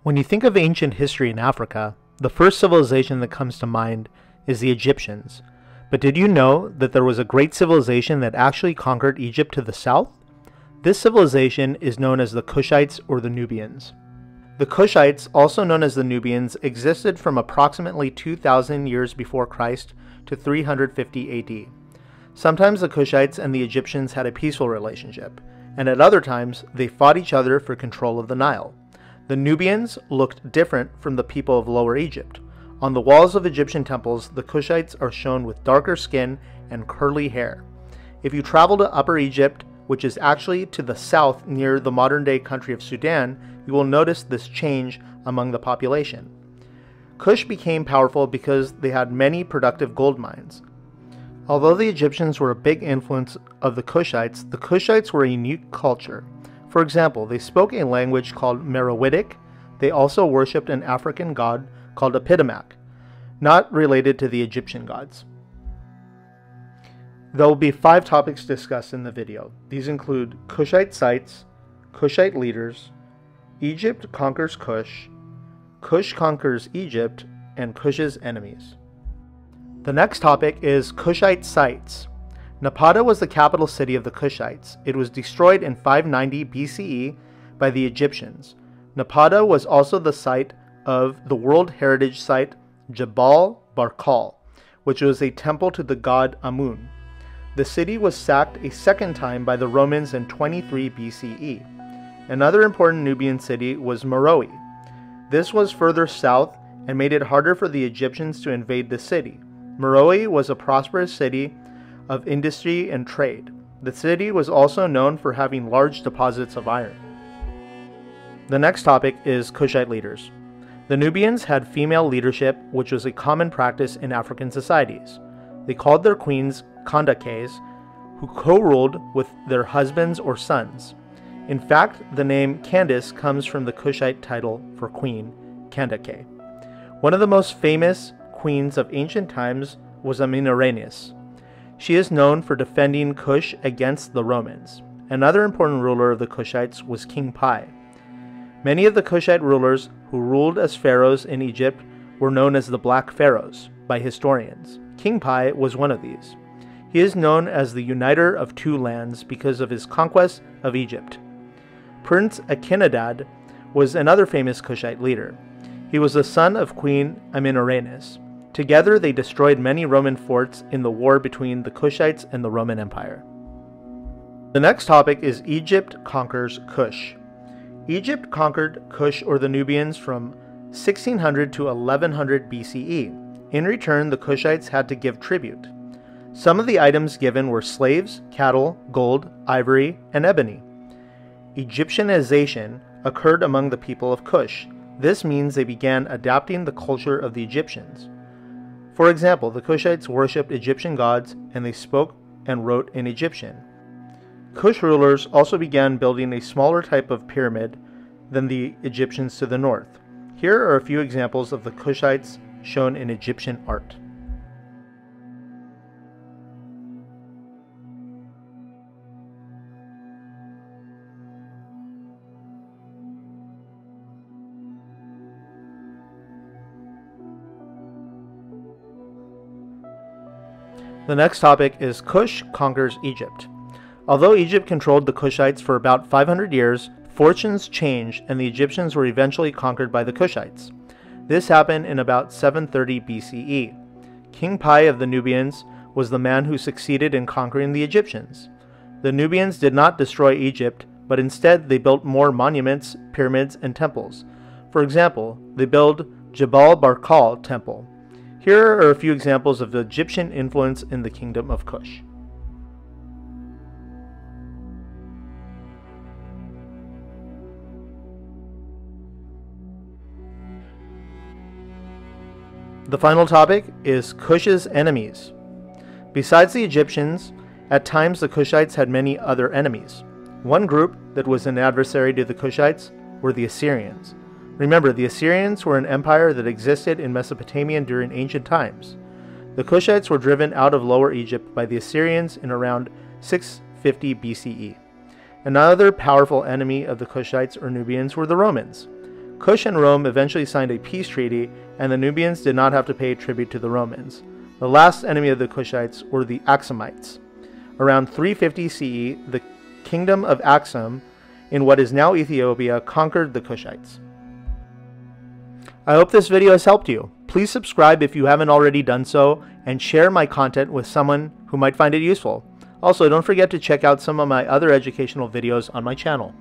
When you think of ancient history in Africa, the first civilization that comes to mind is the Egyptians. But did you know that there was a great civilization that actually conquered Egypt to the south? This civilization is known as the Kushites or the Nubians. The Kushites, also known as the Nubians, existed from approximately 2,000 years before Christ to 350 AD. Sometimes the Kushites and the Egyptians had a peaceful relationship, and at other times they fought each other for control of the Nile. The Nubians looked different from the people of Lower Egypt. On the walls of Egyptian temples, the Kushites are shown with darker skin and curly hair. If you travel to Upper Egypt, which is actually to the south near the modern-day country of Sudan, you will notice this change among the population. Kush became powerful because they had many productive gold mines. Although the Egyptians were a big influence of the Kushites were a unique culture. For example, they spoke a language called Meroitic. They also worshipped an African god called Epidemic, not related to the Egyptian gods. There will be 5 topics discussed in the video. These include Kushite Sites, Kushite Leaders, Egypt conquers Kush, Kush conquers Egypt, and Kush's enemies. The next topic is Kushite Sites. Napata was the capital city of the Kushites. It was destroyed in 590 BCE by the Egyptians. Napata was also the site of the World Heritage Site Jabal Barkal, which was a temple to the god Amun. The city was sacked a second time by the Romans in 23 BCE. Another important Nubian city was Meroe. This was further south and made it harder for the Egyptians to invade the city. Meroe was a prosperous city of industry and trade. The city was also known for having large deposits of iron. The next topic is Kushite leaders. The Nubians had female leadership, which was a common practice in African societies. They called their queens Kandakes, who co-ruled with their husbands or sons. In fact, the name Candace comes from the Kushite title for queen, Kandake. One of the most famous queens of ancient times was Amenorrenes. She is known for defending Kush against the Romans. Another important ruler of the Kushites was King Pi. Many of the Kushite rulers who ruled as pharaohs in Egypt were known as the Black Pharaohs by historians. King Pi was one of these. He is known as the uniter of two lands because of his conquest of Egypt. Prince Akinadad was another famous Kushite leader. He was the son of Queen Amenorrenes. Together they destroyed many Roman forts in the war between the Kushites and the Roman Empire. The next topic is Egypt conquers Kush. Egypt conquered Kush or the Nubians from 1600 to 1100 BCE. In return, the Kushites had to give tribute. Some of the items given were slaves, cattle, gold, ivory, and ebony. Egyptianization occurred among the people of Kush. This means they began adapting the culture of the Egyptians. For example, the Kushites worshipped Egyptian gods and they spoke and wrote in Egyptian. Kush rulers also began building a smaller type of pyramid than the Egyptians to the north. Here are a few examples of the Kushites shown in Egyptian art. The next topic is Kush conquers Egypt. Although Egypt controlled the Kushites for about 500 years, fortunes changed and the Egyptians were eventually conquered by the Kushites. This happened in about 730 BCE. King Pi of the Nubians was the man who succeeded in conquering the Egyptians. The Nubians did not destroy Egypt, but instead they built more monuments, pyramids, and temples. For example, they built Jabal Barkal Temple. Here are a few examples of the Egyptian influence in the Kingdom of Kush. The final topic is Kush's enemies. Besides the Egyptians, at times the Kushites had many other enemies. One group that was an adversary to the Kushites were the Assyrians. Remember, the Assyrians were an empire that existed in Mesopotamia during ancient times. The Kushites were driven out of Lower Egypt by the Assyrians in around 650 BCE. Another powerful enemy of the Kushites or Nubians were the Romans. Kush and Rome eventually signed a peace treaty, and the Nubians did not have to pay tribute to the Romans. The last enemy of the Kushites were the Axumites. Around 350 CE, the Kingdom of Axum, in what is now Ethiopia, conquered the Kushites. I hope this video has helped you. Please subscribe if you haven't already done so, and share my content with someone who might find it useful. Also, don't forget to check out some of my other educational videos on my channel.